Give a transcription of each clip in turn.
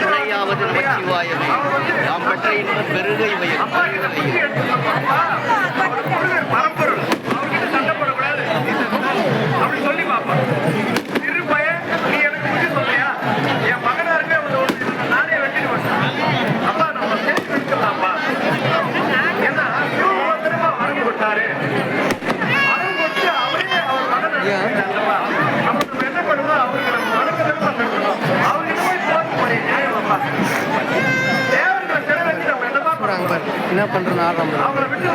துணையாவது நமச்சிவாயவே. நாம் பெற்ற இன்பம் பெருகை பரம்பொருள் அவர்கிட்ட சண்டப்படக்கூடாது அப்படி சொல்லி பாப்பா. சிறு பையன் நீ எனக்கு புத்தி சொல்லியா? என் மகனாருமே நானே வெட்டிட்டு வந்தேன். அப்பா நம்ம சேர்த்து வச்சுக்கலாம்ப்பா. ஏன்னா இவருமா வரம் கொடுத்தாரு. வரம் கொடுத்து அவரே அவர் மகன் நம்ம என்ன பண்ணுவோம்? அவருக்கு நம்ம வணக்கம் அவர்கிட்ட போய் போய் நியாயம் அப்பா. தேவன்ற சிலை வச்சு நம்ம என்னமா பண்ணுறாங்க? என்ன பண்றோம்? அவங்களை விட்டு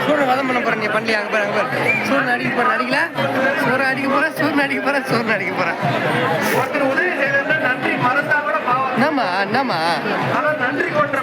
சூரியன் வதம் பண்ண போறேன். நீ பண்ணி அங்கே பாரு, அங்கே பாரு. சூரியன் அடிக்க போறேன், அடிக்கல. சூரியன் அடிக்க போறேன், சூரியன் அடிக்க போறேன், சூரியன் அடிக்க போறேன். ஒருத்தர் உதவி செய்யறது நன்றி மறந்தா கூட பாவம். என்னம்மா ஆனா நன்றி கொண்டு